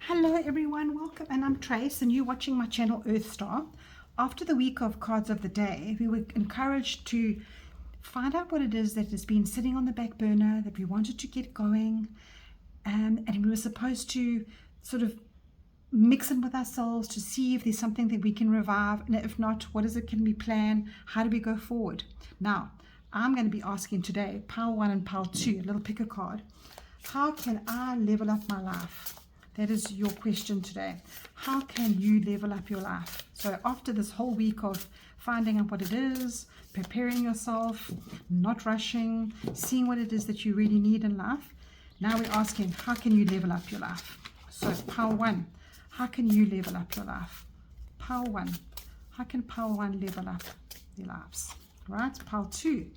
Hello everyone, welcome, and I'm Trace and you're watching my channel Earth Star. After the week of cards of the day, we were encouraged to find out what it is that has been sitting on the back burner that we wanted to get going, and we were supposed to sort of mix in with ourselves to see if there's something that we can revive, and if not, what is it can we plan, how do we go forward. Now I'm going to be asking today, pile 1 and pile 2, a little pick a card. How can I level up my life? That is your question today. How can you level up your life? So after this whole week of finding out what it is, preparing yourself, not rushing, seeing what it is that you really need in life, now we're asking, how can you level up your life? So pile 1, how can you level up your life? Pile 1, how can pile 1 level up your lives? Right? Pile 2,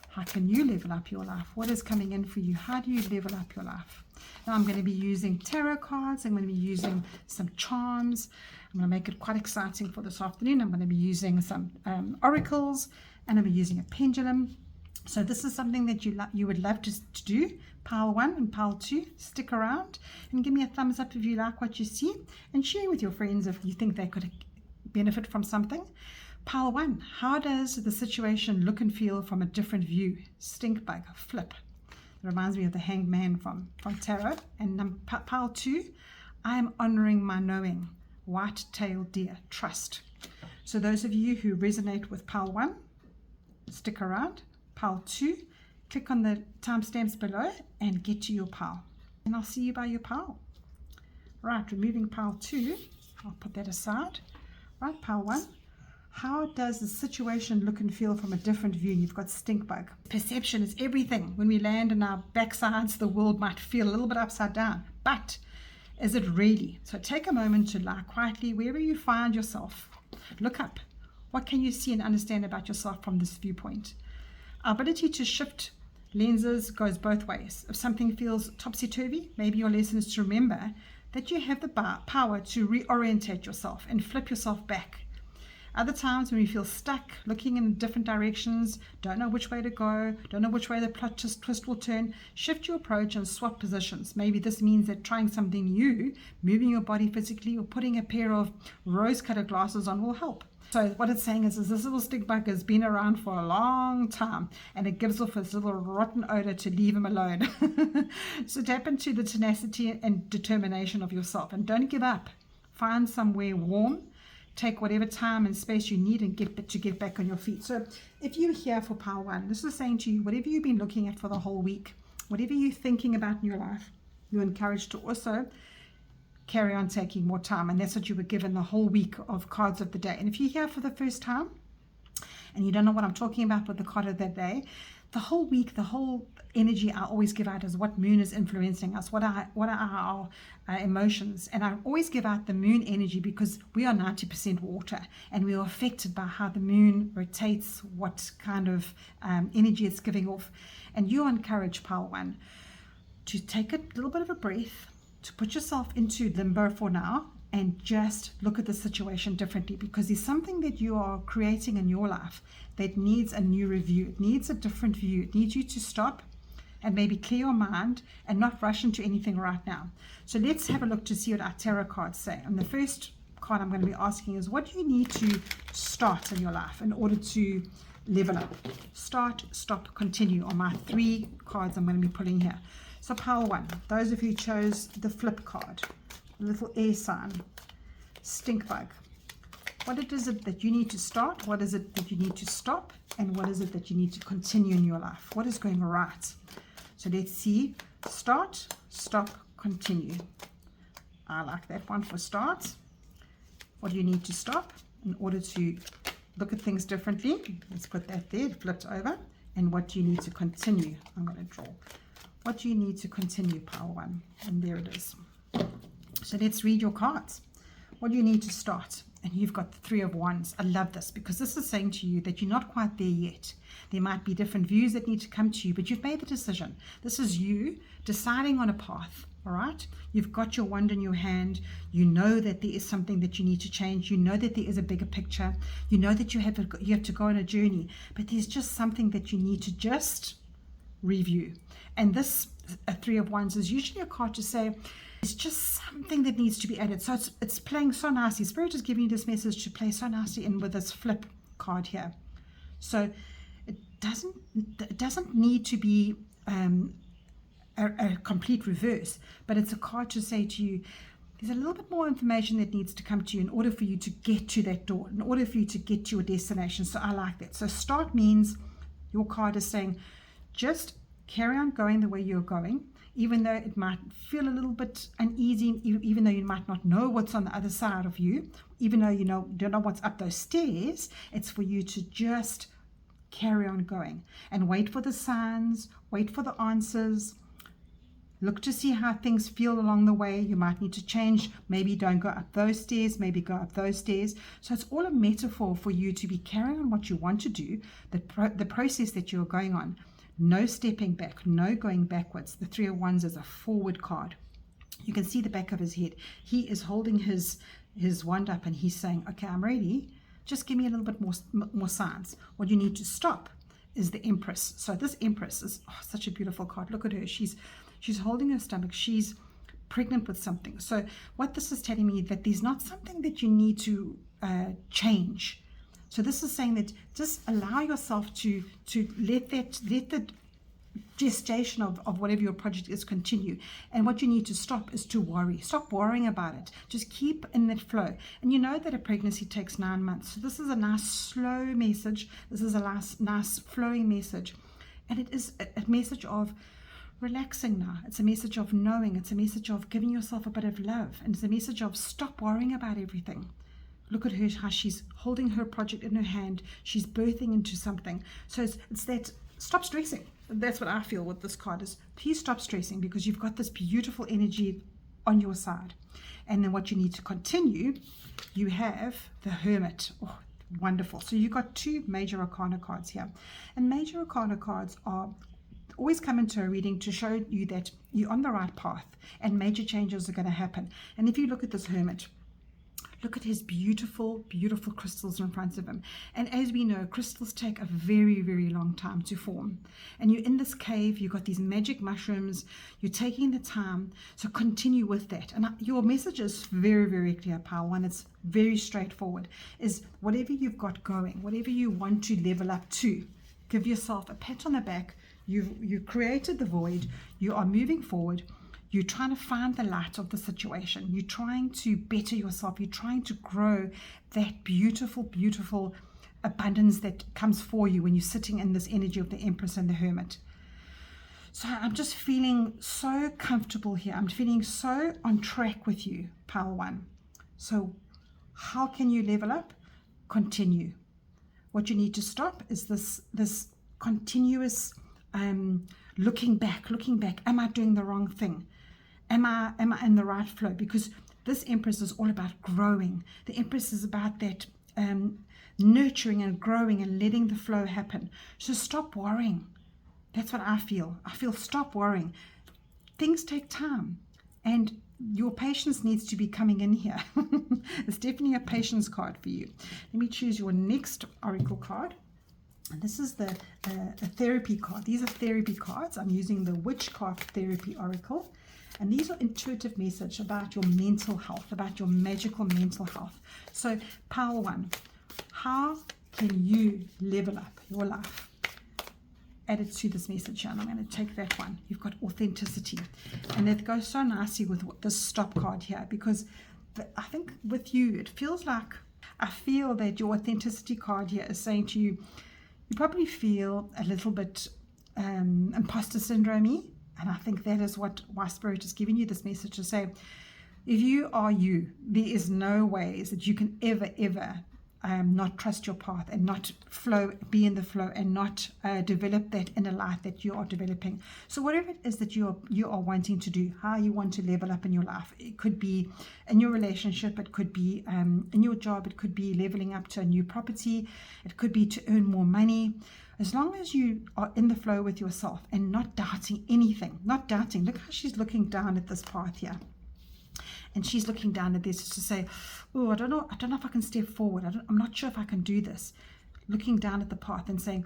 how can you level up your life? What is coming in for you? How do you level up your life? Now I'm going to be using tarot cards. I'm going to be using some charms. I'm going to make it quite exciting for this afternoon. I'm going to be using some oracles, and I'm using a pendulum. So this is something that you would love to do. Pile 1 and pile 2. Stick around and give me a thumbs up if you like what you see, and share with your friends if you think they could benefit from something. Pile 1, how does the situation look and feel from a different view? Stink bug, flip. It reminds me of the hanged man from tarot. And pile 2, I am honoring my knowing. White-tailed deer, trust. So those of you who resonate with pile 1, stick around. Pile 2, click on the timestamps below and get to your pile. And I'll see you by your pile. Right, removing pile 2, I'll put that aside. Right, pile 1. How does the situation look and feel from a different view? You've got stink bug. Perception is everything. When we land in our backsides, the world might feel a little bit upside down. But is it really? So take a moment to lie quietly wherever you find yourself. Look up. What can you see and understand about yourself from this viewpoint? Our ability to shift lenses goes both ways. If something feels topsy-turvy, maybe your lesson is to remember that you have the power to reorientate yourself and flip yourself back. Other times when we feel stuck, looking in different directions, don't know which way to go, don't know which way the plot twist will turn, shift your approach and swap positions. Maybe this means that trying something new, moving your body physically, or putting a pair of rose-colored glasses on will help. So what it's saying is this little stink bug has been around for a long time, and it gives off this little rotten odor to leave him alone. So tap into the tenacity and determination of yourself, and don't give up. Find somewhere warm. Take whatever time and space you need and get back on your feet. So if you're here for pile 1, this is saying to you, whatever you've been looking at for the whole week, whatever you're thinking about in your life, you're encouraged to also carry on taking more time. And that's what you were given the whole week of cards of the day. And if you're here for the first time and you don't know what I'm talking about with the card of that day, the whole week, the whole energy I always give out is what moon is influencing us, what are our emotions. And I always give out the moon energy because we are 90% water, and we are affected by how the moon rotates, what kind of energy it's giving off. And you encourage pile 1 to take a little bit of a breath, to put yourself into limbo for now, and just look at the situation differently, because there's something that you are creating in your life that needs a new review. It needs a different view. It needs you to stop and maybe clear your mind and not rush into anything right now. So let's have a look to see what our tarot cards say. And the first card I'm going to be asking is, what do you need to start in your life in order to level up? Start, stop, continue are my 3 cards I'm going to be pulling here. So pile 1, those of you who chose the flip card, the little air sign, stink bug. What is it that you need to start? What is it that you need to stop? And what is it that you need to continue in your life? What is going right? So let's see. Start, stop, continue. I like that one for start. What do you need to stop in order to look at things differently? Let's put that there, flipped over. And what do you need to continue? I'm going to draw. What do you need to continue, pile 1? And there it is. So let's read your cards. What do you need to start? And you've got the 3 of Wands. I love this because this is saying to you that you're not quite there yet. There might be different views that need to come to you, but you've made the decision. This is you deciding on a path, all right? You've got your wand in your hand. You know that there is something that you need to change. You know that there is a bigger picture. You know that you have to go on a journey, but there's just something that you need to just review. And this 3 of Wands is usually a card to say, It's just something that needs to be added. So it's playing so nicely. Spirit is giving you this message to play so nicely in with this flip card here. So it doesn't need to be a complete reverse, but it's a card to say to you, there's a little bit more information that needs to come to you in order for you to get to that door, in order for you to get to your destination. So I like that. So start means your card is saying, just carry on going the way you're going, even though it might feel a little bit uneasy, even though you might not know what's on the other side of you, even though you don't know what's up those stairs. It's for you to just carry on going and wait for the signs, wait for the answers. Look to see how things feel along the way. You might need to change. Maybe don't go up those stairs, maybe go up those stairs. So it's all a metaphor for you to be carrying on what you want to do, the process that you're going on. No stepping back, no going backwards. The Three of Wands is a forward card. You can see the back of his head. He is holding his wand up and he's saying, okay, I'm ready. Just give me a little bit more signs. What you need to stop is the Empress. So this Empress is such a beautiful card. Look at her. She's holding her stomach. She's pregnant with something. So what this is telling me, that there's not something that you need to change. So this is saying that just allow yourself to let the gestation of whatever your project is continue. And what you need to stop is to worry. Stop worrying about it. Just keep in that flow. And you know that a pregnancy takes 9 months. So this is a nice slow message. This is a nice flowing message. And it is a message of relaxing now. It's a message of knowing. It's a message of giving yourself a bit of love. And it's a message of stop worrying about everything. Look at her, how she's holding her project in her hand. She's birthing into something. So it's that stop stressing. That's what I feel with this card is, please stop stressing, because you've got this beautiful energy on your side. And then what you need to continue, you have the Hermit. Oh, wonderful. So you've got 2 major arcana cards here. And major arcana cards are always come into a reading to show you that you're on the right path and major changes are going to happen. And if you look at this Hermit, look at his beautiful, beautiful crystals in front of him. And as we know, crystals take a very, very long time to form. And you're in this cave, you've got these magic mushrooms, you're taking the time, so continue with that. And your message is very, very clear, Power One. It's very straightforward, is whatever you've got going, whatever you want to level up to, give yourself a pat on the back. You've created the void, you are moving forward. You're trying to find the light of the situation. You're trying to better yourself. You're trying to grow that beautiful, beautiful abundance that comes for you when you're sitting in this energy of the Empress and the Hermit. So I'm just feeling so comfortable here. I'm feeling so on track with you, Power One. So how can you level up? Continue. What you need to stop is this continuous looking back. Am I doing the wrong thing? Am I in the right flow? Because this Empress is all about growing. The Empress is about that nurturing and growing and letting the flow happen. So stop worrying. That's what I feel. Stop worrying. Things take time, and your patience needs to be coming in here. It's definitely a patience card for you. Let me choose your next oracle card. And this is a therapy card. These are therapy cards. I'm using the Witchcraft Therapy Oracle. And these are intuitive message about your mental health, about your magical mental health. So, Power One, how can you level up your life? Add it to this message here, and I'm going to take that one. You've got authenticity. And that goes so nicely with this stop card here, because I think with you, it feels like, I feel that your authenticity card here is saying to you, you probably feel a little bit imposter syndrome-y. And I think that is why Spirit is giving you this message to say, if you are you, there is no ways that you can ever not trust your path and not be in the flow and not develop that inner light that you are developing. So whatever it is that you are wanting to do, how you want to level up in your life, it could be in your relationship, it could be in your job, it could be leveling up to a new property, it could be to earn more money. As long as you are in the flow with yourself and not doubting anything, not doubting. Look how she's looking down at this path here. And she's looking down at this to say, oh, I don't know if I can step forward. I'm not sure if I can do this. Looking down at the path and saying,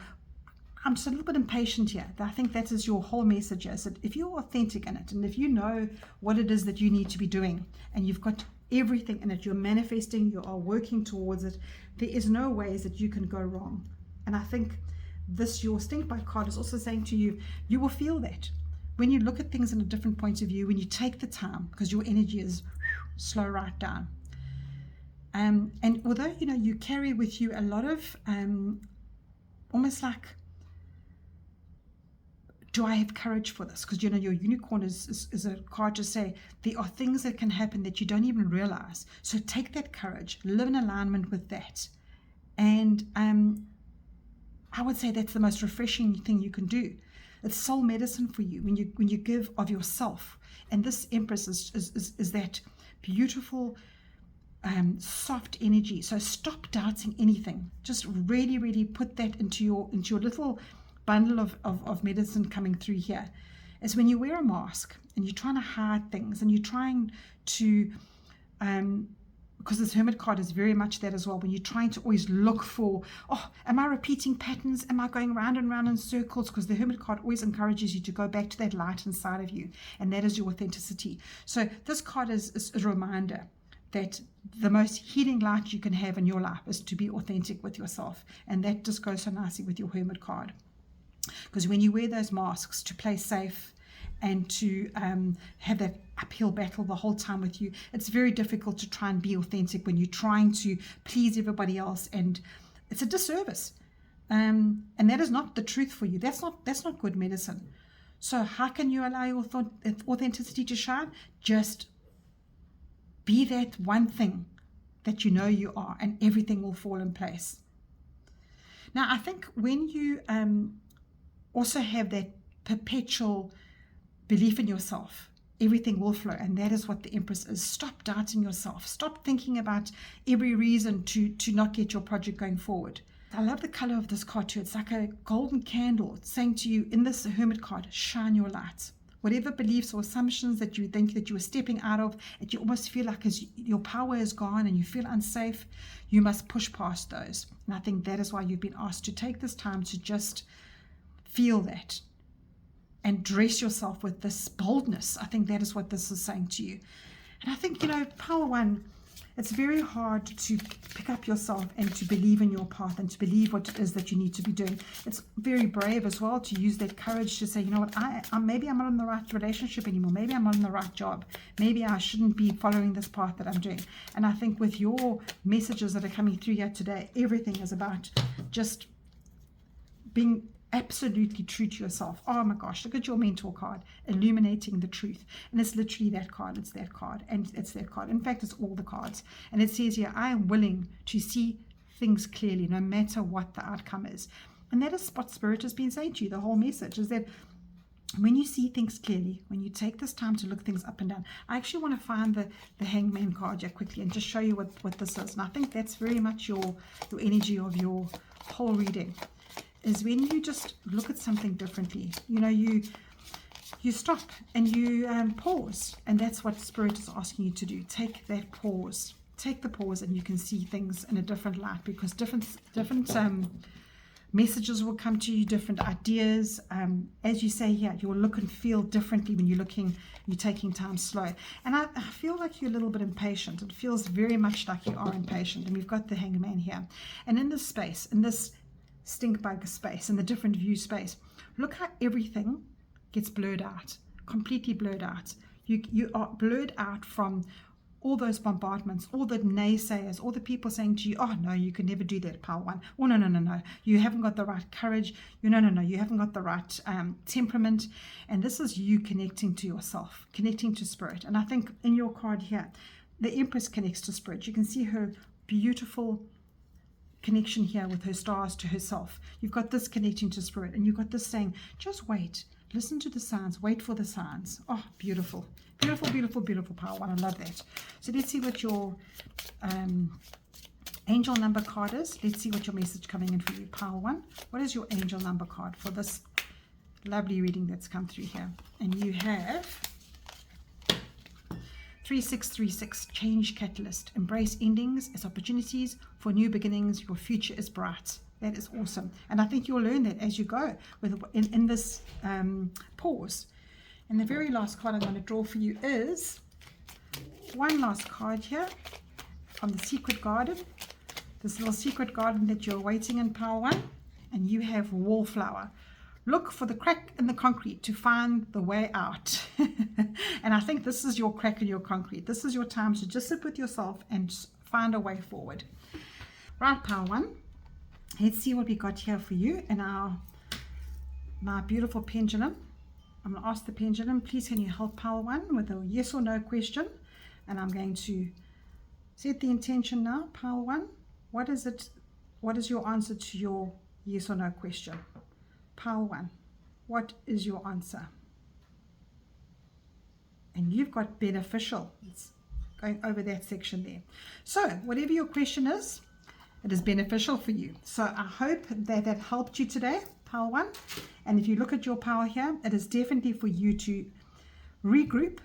I'm just a little bit impatient here. I think that is your whole message is that if you're authentic in it, and if you know what it is that you need to be doing, and you've got everything in it, you're manifesting, you are working towards it, there is no ways that you can go wrong. And I think this, your stink bug card, is also saying to you, you will feel that when you look at things in a different point of view, when you take the time, because your energy is slow right down. And although, you know, you carry with you a lot of almost like, do I have courage for this? Because, you know, your unicorn is a card to say there are things that can happen that you don't even realize. So take that courage, live in alignment with that. And I would say that's the most refreshing thing you can do. It's soul medicine for you when you give of yourself. And this Empress is that beautiful, soft energy. So stop doubting anything. Just really, really put that into your little bundle of medicine coming through here. Is when you wear a mask and you're trying to hide things, and you're trying to because this Hermit card is very much that as well, when you're trying to always look for, oh, am I repeating patterns? Am I going round and round in circles? Because the Hermit card always encourages you to go back to that light inside of you, and that is your authenticity. So this card is a reminder that the most healing light you can have in your life is to be authentic with yourself. And that just goes so nicely with your Hermit card. Because when you wear those masks to play safe and to have that uphill battle the whole time with you, it's very difficult to try and be authentic when you're trying to please everybody else, and it's a disservice. And that is not the truth for you. That's not good medicine. So how can you allow your authenticity to shine? Just be that one thing that you know you are, and everything will fall in place. Now, I think when you also have that perpetual belief in yourself, everything will flow. And that is what the Empress is. Stop doubting yourself. Stop thinking about every reason to not get your project going forward. I love the color of this card too. It's like a golden candle. It's saying to you in this Hermit card, shine your light. Whatever beliefs or assumptions that you think that you are stepping out of, that you almost feel like as your power is gone and you feel unsafe, you must push past those. And I think that is why you've been asked to take this time to just feel that and dress yourself with this boldness. I think that is what this is saying to you. And I think, you know, Power One, it's very hard to pick up yourself and to believe in your path and to believe what it is that you need to be doing. It's very brave as well to use that courage to say, you know what, maybe I'm not in the right relationship anymore. Maybe I'm not in the right job. Maybe I shouldn't be following this path that I'm doing. And I think with your messages that are coming through here today, everything is about just being absolutely true to yourself. Oh my gosh, look at your mentor card, illuminating the truth. And it's literally that card. It's that card, and it's that card. In fact, it's all the cards. And it says here, I am willing to see things clearly no matter what the outcome is. And that is what Spirit has been saying to you. The whole message is that when you see things clearly, when you take this time to look things up and down. I actually want to find the Hangman card here quickly and just show you what this is. And I think that's very much your energy of your whole reading, is when you just look at something differently. You know, you stop and you pause, and that's what Spirit is asking you to do. Take that pause, take the pause, and you can see things in a different light, because different messages will come to you, different ideas. As you say here, you will look and feel differently when you're taking time slow. And I feel like you're a little bit impatient. It feels very much like you are impatient. And we've got the Hangman here, and in this space, in this stink bug space, in the different view space, look how everything gets blurred out, completely blurred out. You are blurred out from all those bombardments, all the naysayers, all the people saying to you, oh no, you can never do that, Power One. Oh no, you haven't got the right courage. You haven't got the right temperament. And this is you connecting to yourself, connecting to Spirit. And I think in your card here, the Empress connects to Spirit. You can see her beautiful connection here with her stars to herself. You've got this connecting to Spirit, and you've got this saying, just wait, listen to the signs, wait for the signs. Oh, beautiful, beautiful, beautiful, beautiful, Power One. I love that. So let's see what your angel number card is. Let's see what your message coming in for you, Power One. What is your angel number card for this lovely reading that's come through here? And you have 3636, change catalyst. Embrace endings as opportunities for new beginnings. Your future is bright. That is awesome. And I think you'll learn that as you go in this pause. And the very last card I'm going to draw for you is one last card here from the secret garden. This little secret garden that you're waiting in Pile 1. And you have wallflower. Look for the crack in the concrete to find the way out. And I think this is your crack in your concrete. This is your time to just sit with yourself and find a way forward. Right, Pile 1. Let's see what we got here for you in my beautiful pendulum. I'm going to ask the pendulum, please can you help Pile 1 with a yes or no question? And I'm going to set the intention now. Pile 1, what is it? What is your answer to your yes or no question? Pile 1, what is your answer? And you've got beneficial. It's going over that section there. So whatever your question is, it is beneficial for you. So I hope that that helped you today, Pile 1. And if you look at your pile here, it is definitely for you to regroup.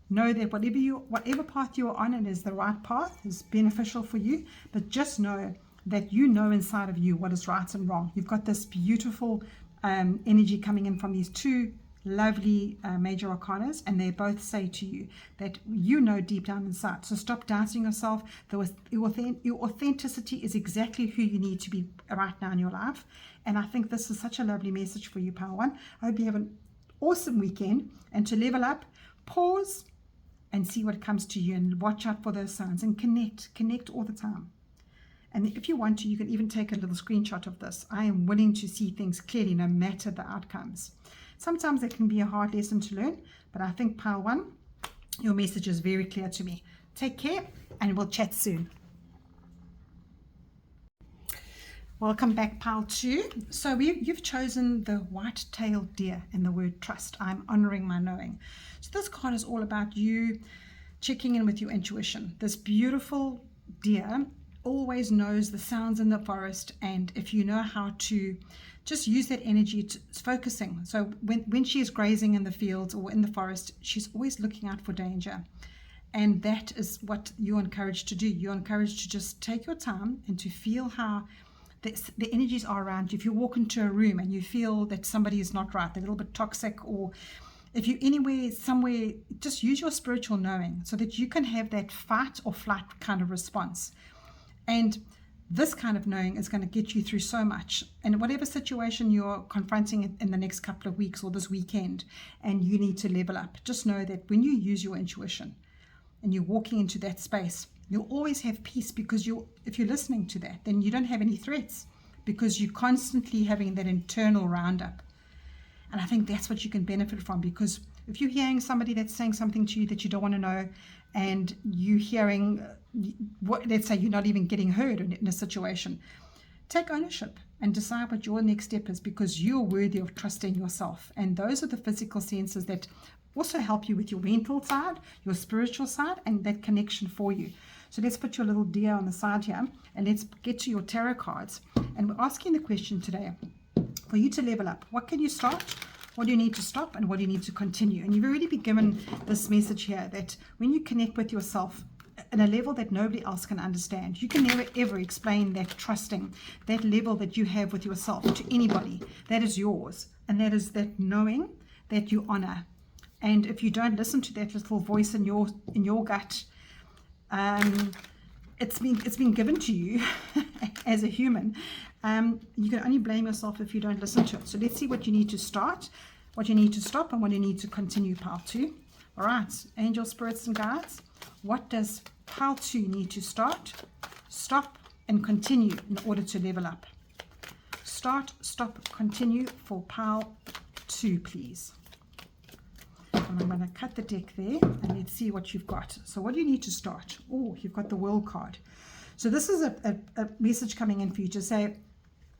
Know that whatever path you are on, it is the right path, is beneficial for you. But just know that you know inside of you what is right and wrong. You've got this beautiful energy coming in from these two lovely major arcanas, and they both say to you that you know deep down inside. So stop doubting yourself. Your authenticity is exactly who you need to be right now in your life. And I think this is such a lovely message for you, Pile 1. I hope you have an awesome weekend, and to level up, pause and see what comes to you, and watch out for those signs, and connect all the time. And if you want to, you can even take a little screenshot of this. I am willing to see things clearly no matter the outcomes. Sometimes it can be a hard lesson to learn, but I think Pile 1, your message is very clear to me. Take care, and we'll chat soon. Welcome back, Pile 2. So you've chosen the white-tailed deer in the word trust. I'm honoring my knowing. So this card is all about you checking in with your intuition. This beautiful deer always knows the sounds in the forest, and if you know how to just use that energy to focusing. So when she is grazing in the fields or in the forest, she's always looking out for danger. And that is what you're encouraged to do. You're encouraged to just take your time and to feel how the energies are around you. If you walk into a room and you feel that somebody is not right, they're a little bit toxic, or if you're anywhere, somewhere, just use your spiritual knowing so that you can have that fight or flight kind of response. And this kind of knowing is going to get you through so much. And whatever situation you're confronting in the next couple of weeks or this weekend, and you need to level up, just know that when you use your intuition and you're walking into that space, you'll always have peace, because if you're listening to that, then you don't have any threats, because you're constantly having that internal roundup. And I think that's what you can benefit from, because if you're hearing somebody that's saying something to you that you don't want to know, and you hearing let's say you're not even getting heard in a situation, take ownership and decide what your next step is, because you're worthy of trusting yourself. And those are the physical senses that also help you with your mental side, your spiritual side, and that connection for you. So let's put your little deer on the side here, and let's get to your tarot cards. And we're asking the question today, for you to level up, what can you start? What do you need to stop, and what do you need to continue? And you've already been given this message here that when you connect with yourself at a level that nobody else can understand, you can never ever explain that trusting, that level that you have with yourself to anybody. That is yours, and that is that knowing that you honor. And if you don't listen to that little voice in your gut, it's been given to you as a human. You can only blame yourself if you don't listen to it. So let's see what you need to start, what you need to stop, and what you need to continue, Pile 2. All right, angel, spirits, and guides, what does Pile 2 need to start, stop, and continue in order to level up? Start, stop, continue for Pile 2, please. And I'm going to cut the deck there, and let's see what you've got. So what do you need to start? Oh, you've got the World card. So this is a message coming in for you to say,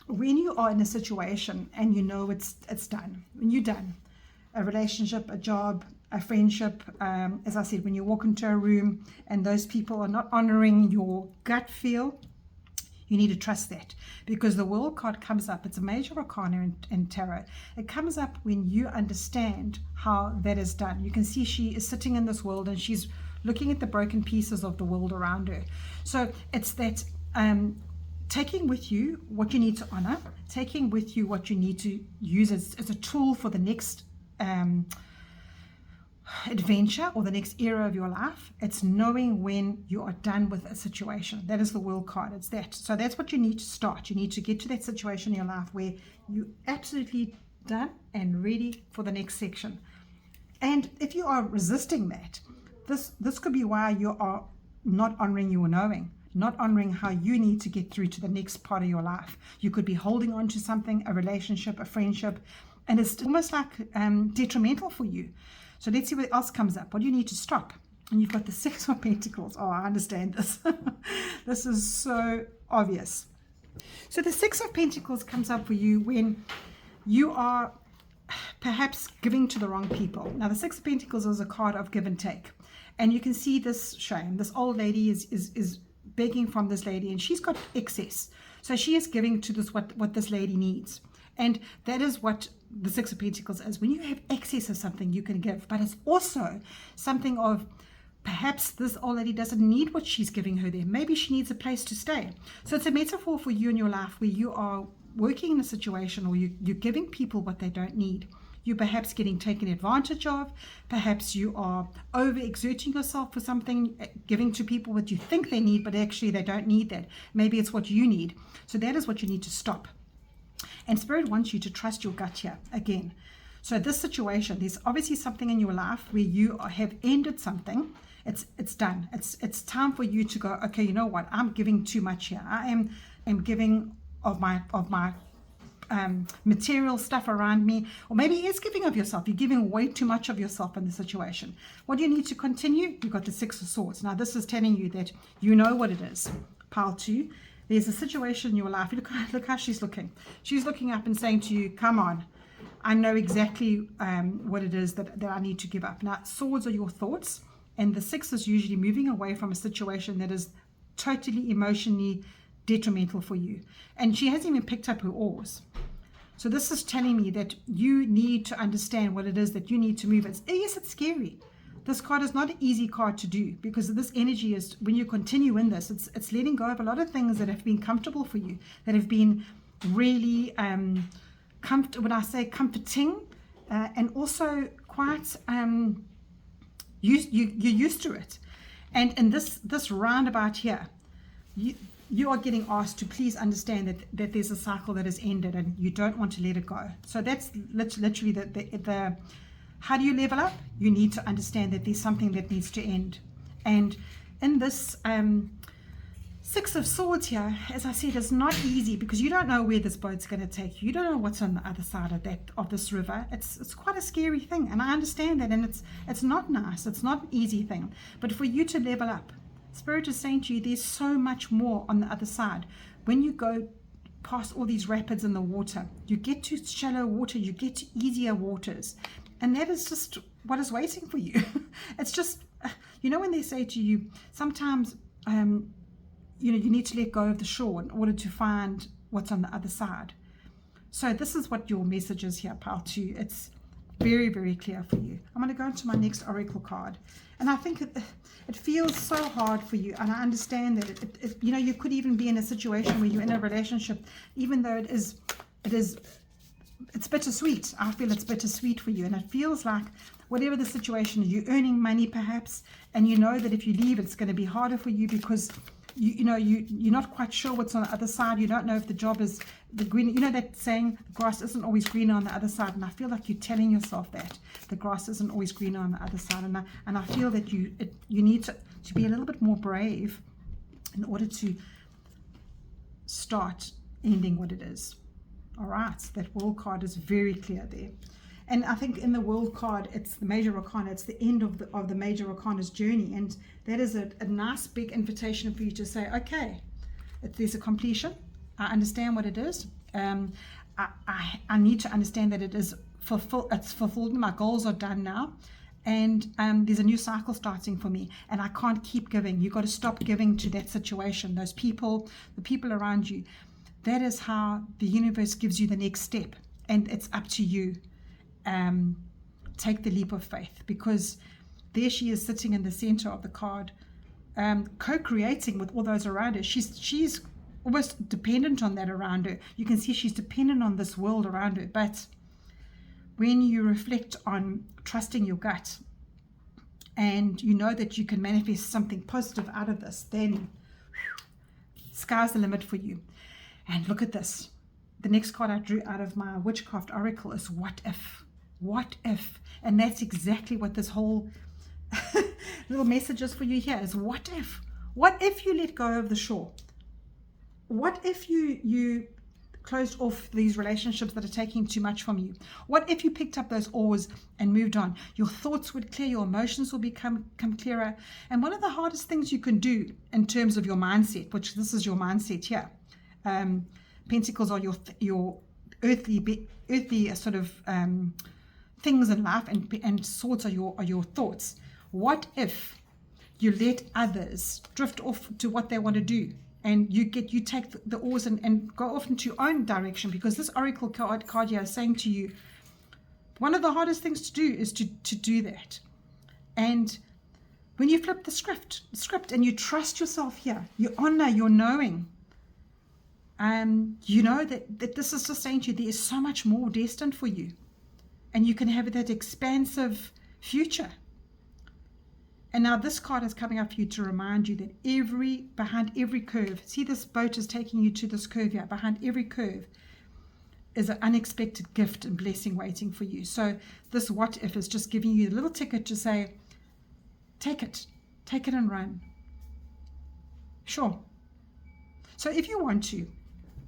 when you are in a situation and you know it's done, when you're done, a relationship, a job, a friendship, as I said, when you walk into a room and those people are not honoring your gut feel, you need to trust that, because the World card comes up. It's a major arcana in tarot. It comes up when you understand how that is done. You can see she is sitting in this world and she's looking at the broken pieces of the world around her. So it's that taking with you what you need to honor, taking with you what you need to use as a tool for the next adventure or the next era of your life. It's knowing when you are done with a situation. That is the World card. It's that. So that's what you need to start. You need to get to that situation in your life where you absolutely done and ready for the next section. And if you are resisting that, this could be why you are not honoring your knowing, not honoring how you need to get through to the next part of your life. You could be holding on to something, a relationship, a friendship, and it's almost like detrimental for you. So let's see what else comes up. What do you need to stop? And you've got the Six of Pentacles. Oh, I understand this. This is so obvious. So the Six of Pentacles comes up for you when you are perhaps giving to the wrong people. Now, the Six of Pentacles is a card of give and take. And you can see this shame. This old lady is begging from this lady, and she's got excess. So she is giving to this what this lady needs. And that is what the Six of Pentacles is. When you have excess of something, you can give. But it's also something of perhaps this old lady doesn't need what she's giving her there. Maybe she needs a place to stay. So it's a metaphor for you in your life where you are working in a situation or you're giving people what they don't need. You're perhaps getting taken advantage of. Perhaps you are overexerting yourself for something, giving to people what you think they need, but actually they don't need that. Maybe it's what you need. So that is what you need to stop. And Spirit wants you to trust your gut here again. So this situation, there's obviously something in your life where you have ended something. It's done. It's time for you to go, okay, you know what? I'm giving too much here. I am giving of my material stuff around me, or maybe it's giving of yourself. You're giving way too much of yourself in the situation. What do you need to continue? You've got the Six of Swords. Now this is telling you that you know what it is. Pile 2. There's a situation in your life. Look how she's looking. She's looking up and saying to you, come on, I know exactly what it is that I need to give up. Now, swords are your thoughts, and the Six is usually moving away from a situation that is totally emotionally detrimental for you. And she hasn't even picked up her oars. So this is telling me that you need to understand what it is that you need to move. Yes, it's scary. This card is not an easy card to do, because this energy is, when you continue in this, it's letting go of a lot of things that have been comfortable for you, that have been really, when I say comforting, and also quite, you're used to it. And in this roundabout here, you are getting asked to please understand that there's a cycle that has ended and you don't want to let it go. So that's literally the how do you level up? You need to understand that there's something that needs to end. And in this Six of Swords here, as I said, it's not easy because you don't know where this boat's going to take you. You don't know what's on the other side of this river. It's quite a scary thing, and I understand that, and it's not nice. It's not an easy thing. But for you to level up, Spirit is saying to you, there's so much more on the other side. When you go past all these rapids in the water, you get to shallow water, you get to easier waters. And that is just what is waiting for you. It's just, when they say to you, sometimes, you need to let go of the shore in order to find what's on the other side. So this is what your message is here, Pile 2. It's very, very clear for you. I'm going to go into my next Oracle card. And I think it feels so hard for you. And I understand that, you could even be in a situation where you're in a relationship, even though it's bittersweet. I feel it's bittersweet for you, and it feels like whatever the situation is, you're earning money perhaps, and you know that if you leave, it's going to be harder for you because you're not quite sure what's on the other side. You don't know if the job is the green. That saying, the grass isn't always greener on the other side, and I feel like you're telling yourself that the grass isn't always greener on the other side, and I feel that you need to be a little bit more brave in order to start ending what it is. All right, that World card is very clear there. And I think in the World card, it's the Major Arcana. It's the end of the Major Arcana's journey. And that is a nice big invitation for you to say, okay, there's a completion. I understand what it is. I need to understand that it's fulfilled. My goals are done now. And there's a new cycle starting for me. And I can't keep giving. You've got to stop giving to that situation, those people, the people around you. That is how the universe gives you the next step, and it's up to you. Take the leap of faith, because there she is sitting in the center of the card, co-creating with all those around her. She's almost dependent on that around her. You can see she's dependent on this world around her. But when you reflect on trusting your gut, and you know that you can manifest something positive out of this, then sky's the limit for you. And look at this. The next card I drew out of my Witchcraft Oracle is what if? What if? And that's exactly what this whole little message is for you here, is what if? What if you let go of the shore? What if you closed off these relationships that are taking too much from you? What if you picked up those oars and moved on? Your thoughts would clear, your emotions will become clearer. And one of the hardest things you can do in terms of your mindset, which this is your mindset here, Pentacles are your earthly sort of things in life, and swords are your thoughts. What if you let others drift off to what they want to do, and you take the oars and go off into your own direction? Because this oracle card here is saying to you, one of the hardest things to do is to do that. And when you flip the script and you trust yourself here, you honor your knowing, you know that this is just saying to you, there is so much more destined for you, and you can have that expansive future. And now this card is coming up for you to remind you that behind every curve, see, this boat is taking you to this curve here. Behind every curve is an unexpected gift and blessing waiting for you. So this what if is just giving you a little ticket to say, take it and run. Sure. So if you want to,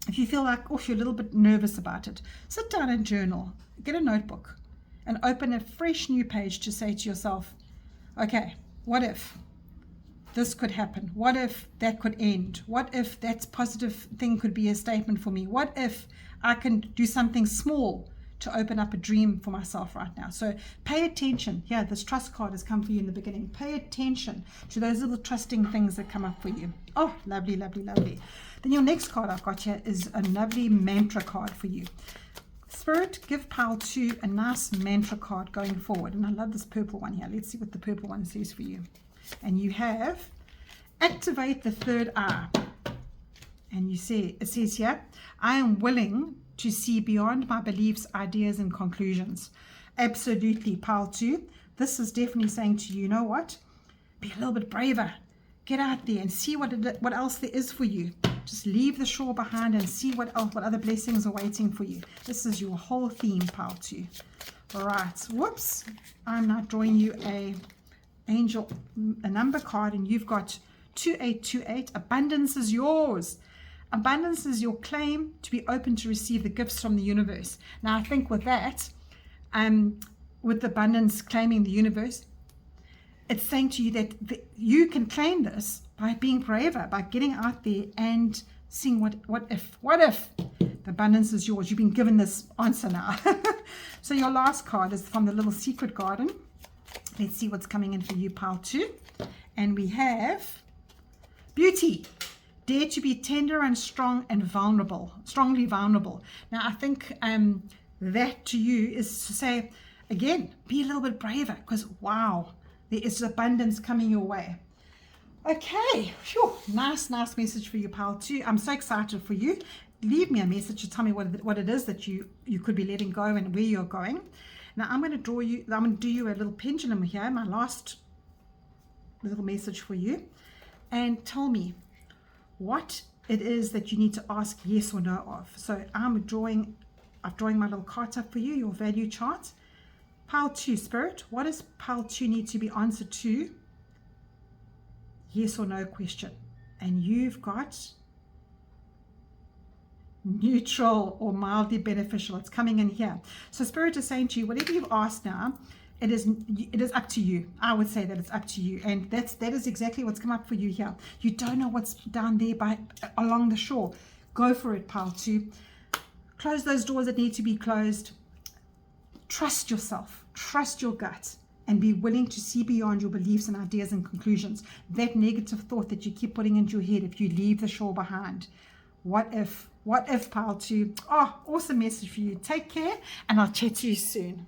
if you feel like, you're a little bit nervous about it, sit down and journal, get a notebook, and open a fresh new page to say to yourself, okay, what if this could happen? What if that could end? What if that positive thing could be a statement for me? What if I can do something small to open up a dream for myself right now? So pay attention. Yeah, this trust card has come for you in the beginning. Pay attention to those little trusting things that come up for you. Oh, lovely, lovely, lovely. Then your next card I've got here is a lovely mantra card for you. Spirit, give power to a nice mantra card going forward. And I love this purple one here. Let's see what the purple one says for you. And you have activate the third eye. And it says here, I am willing to see beyond my beliefs, ideas, and conclusions. Absolutely, pile 2. This is definitely saying to you, you know what? Be a little bit braver. Get out there and see what else there is for you. Just leave the shore behind and see what other blessings are waiting for you. This is your whole theme, pile 2. All right. Whoops. I'm now drawing you a number card, and you've got 2828. Abundance is yours. Abundance is your claim to be open to receive the gifts from the universe. Now, I think with that, with abundance claiming the universe, it's saying to you that you can claim this by being braver, by getting out there and seeing what if the abundance is yours. You've been given this answer now. So your last card is from the little secret garden. Let's see what's coming in for you, pile 2. And we have beauty. Dare to be tender and strong and vulnerable, strongly vulnerable. Now, I think that to you is to say, again, be a little bit braver, because wow, there is abundance coming your way. Okay, sure. Nice message for you, pile 2. I'm so excited for you. Leave me a message to tell me what it is that you could be letting go and where you're going. Now, I'm going to do you a little pendulum here, my last little message for you, and tell me what it is that you need to ask yes or no of. So I'm drawing my little card up for you, your value chart. Pile 2, Spirit, what does pile 2 need to be answered to? Yes or no question. And you've got neutral or mildly beneficial. It's coming in here. So Spirit is saying to you, whatever you've asked now, it is up to you. I would say that it's up to you, and that is exactly what's come up for you here. You don't know what's down there along the shore. Go for it, pile 2. Close those doors that need to be closed. Trust yourself, trust your gut, and be willing to see beyond your beliefs and ideas and conclusions. That negative thought that you keep putting into your head, if you leave the shore behind. What if pile 2? Oh, awesome message for you. Take care, and I'll chat to you soon.